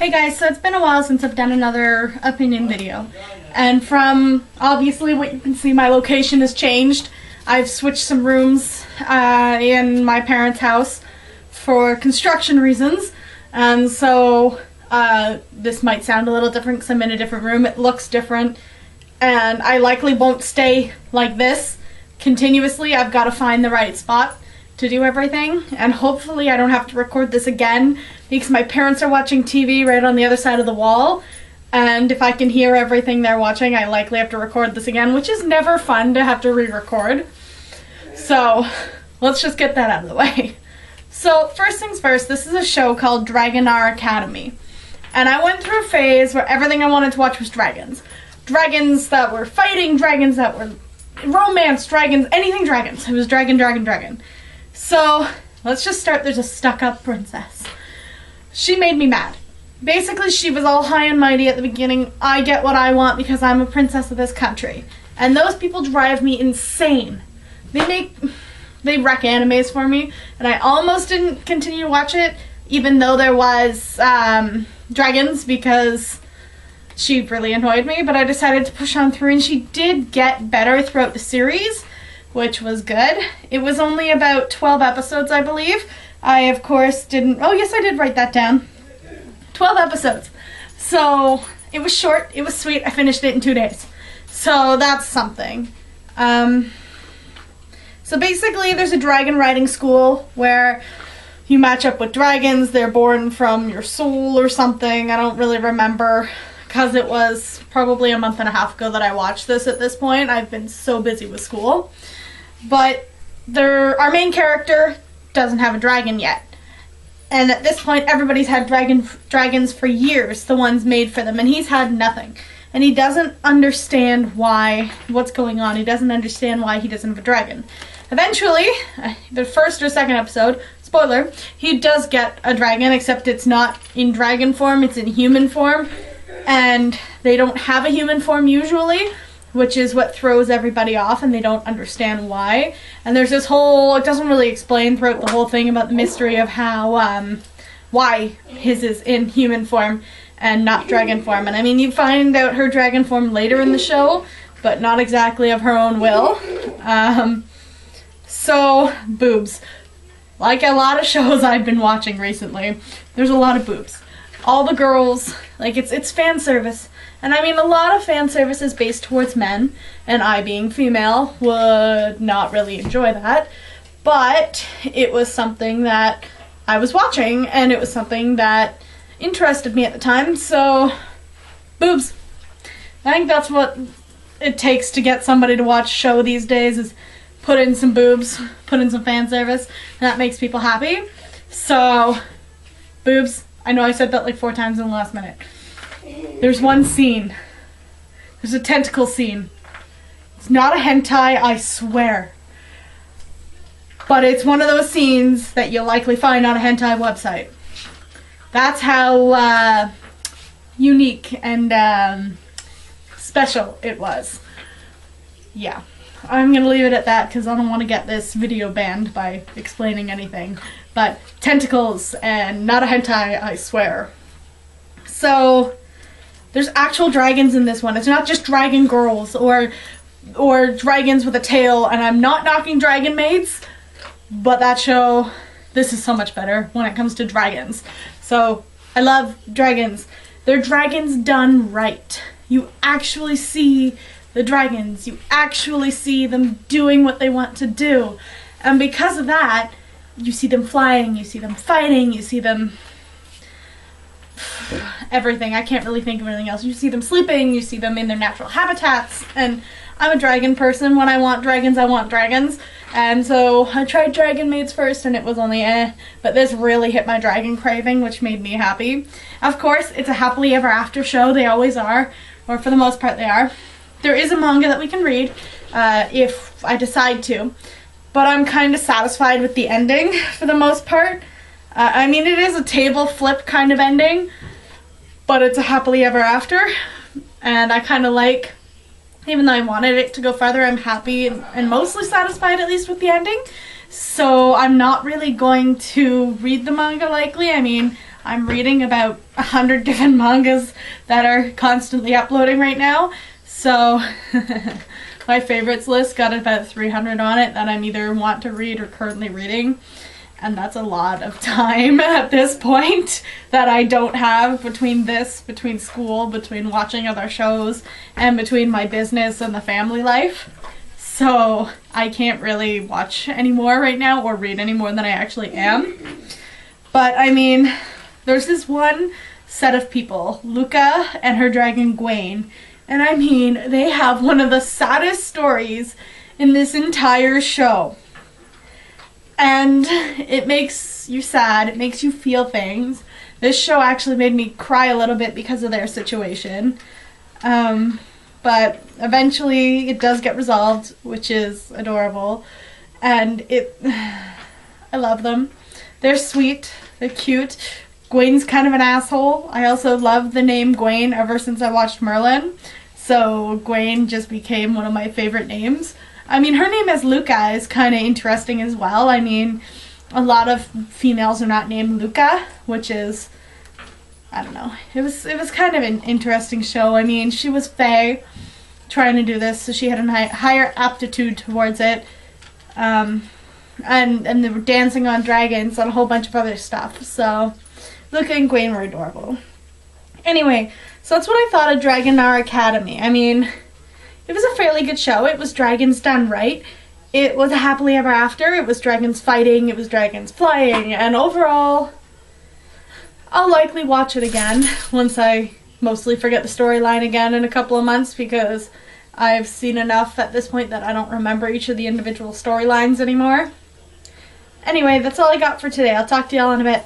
Hey guys, so it's been a while since I've done another opinion video, and from obviously what you can see, my location has changed. I've switched some rooms in my parents' house for construction reasons, and so this might sound a little different because I'm in a different room. It looks different, and I likely won't stay like this continuously. I've got to find the right spot to do everything, and hopefully I don't have to record this again because my parents are watching TV right on the other side of the wall, and if I can hear everything they're watching, I likely have to record this again, which is never fun to have to re-record. So let's just get that out of the way. So first things first, this is a show called Dragonar Academy, and I went through a phase where everything I wanted to watch was dragons. Dragons that were fighting, dragons that were romance, dragons, anything dragons. It was dragon, dragon, dragon. So let's just start. There's a stuck-up princess. She made me mad. Basically, she was all high and mighty at the beginning. I get what I want because I'm a princess of this country. And those people drive me insane. They wreck animes for me, and I almost didn't continue to watch it, even though there was dragons, because she really annoyed me, but I decided to push on through, and she did get better throughout the series, which was good. It was only about 12 episodes, I believe. I, of course, didn't... Oh, yes, I did write that down. 12 episodes. So, it was short. It was sweet. I finished it in 2 days. So, that's something. So, basically, there's a dragon riding school where you match up with dragons. They're born from your soul or something. I don't really remember, because it was probably a month and a half ago that I watched this at this point. I've been so busy with school. But our main character doesn't have a dragon yet. And at this point, everybody's had dragons for years, the ones made for them, and he's had nothing. And he doesn't understand what's going on. He doesn't understand why he doesn't have a dragon. Eventually, the first or second episode, spoiler, he does get a dragon, except it's not in dragon form, it's in human form. And they don't have a human form usually, which is what throws everybody off, and they don't understand why. And there's this whole, it doesn't really explain throughout the whole thing about the mystery of how, why his is in human form and not dragon form. And I mean, you find out her dragon form later in the show, but not exactly of her own will. So, boobs. Like a lot of shows I've been watching recently, there's a lot of boobs. All the girls, like, it's fan service. And I mean, a lot of fan service is based towards men, and I, being female, would not really enjoy that. But it was something that I was watching, and it was something that interested me at the time, so boobs. I think that's what it takes to get somebody to watch a show these days, is put in some boobs, put in some fan service, and that makes people happy. So, boobs. I know I said that like 4 times in the last minute. There's one scene. There's a tentacle scene. It's not a hentai, I swear. But it's one of those scenes that you'll likely find on a hentai website. That's how unique and special it was. Yeah. I'm going to leave it at that because I don't want to get this video banned by explaining anything. But tentacles and not a hentai, I swear. So, there's actual dragons in this one. It's not just dragon girls or dragons with a tail, and I'm not knocking dragon maids, but that show, this is so much better when it comes to dragons. So, I love dragons. They're dragons done right. You actually see the dragons. You actually see them doing what they want to do. And because of that, you see them flying, you see them fighting, you see them... everything. I can't really think of anything else. You see them sleeping, you see them in their natural habitats, and I'm a dragon person. When I want dragons, and so I tried dragon maids first, and it was only but this really hit my dragon craving, which made me happy. Of course, it's a happily ever after show. They always are, or for the most part they are. There is a manga that we can read, if I decide to, but I'm kind of satisfied with the ending for the most part. I mean, it is a table flip kind of ending, but it's a happily ever after, and I kind of like, even though I wanted it to go farther, I'm happy and mostly satisfied at least with the ending. So I'm not really going to read the manga likely. I mean, I'm reading about 100 different mangas that are constantly uploading right now. So my favorites list got about 300 on it that I'm either want to read or currently reading. And that's a lot of time at this point that I don't have between school, between watching other shows, and between my business and the family life. So I can't really watch anymore right now or read any more than I actually am. But I mean, there's this one set of people, Luca and her dragon Gwaine, and I mean, they have one of the saddest stories in this entire show. And it makes you sad, it makes you feel things. This show actually made me cry a little bit because of their situation. But eventually it does get resolved, which is adorable. And I love them. They're sweet, they're cute. Gwaine's kind of an asshole. I also love the name Gwaine ever since I watched Merlin. So Gwaine just became one of my favorite names. I mean, her name as Luca is kind of interesting as well. I mean, a lot of females are not named Luca, which is, I don't know. It was kind of an interesting show. I mean, she was Fae trying to do this, so she had a higher aptitude towards it. And they were dancing on dragons and a whole bunch of other stuff. So Luca and Gwaine were adorable. Anyway, so that's what I thought of Dragonar Academy. I mean, it was a fairly good show. It was dragons done right. It was a happily ever after. It was dragons fighting. It was dragons flying. And overall, I'll likely watch it again once I mostly forget the storyline again in a couple of months, because I've seen enough at this point that I don't remember each of the individual storylines anymore. Anyway, that's all I got for today. I'll talk to y'all in a bit.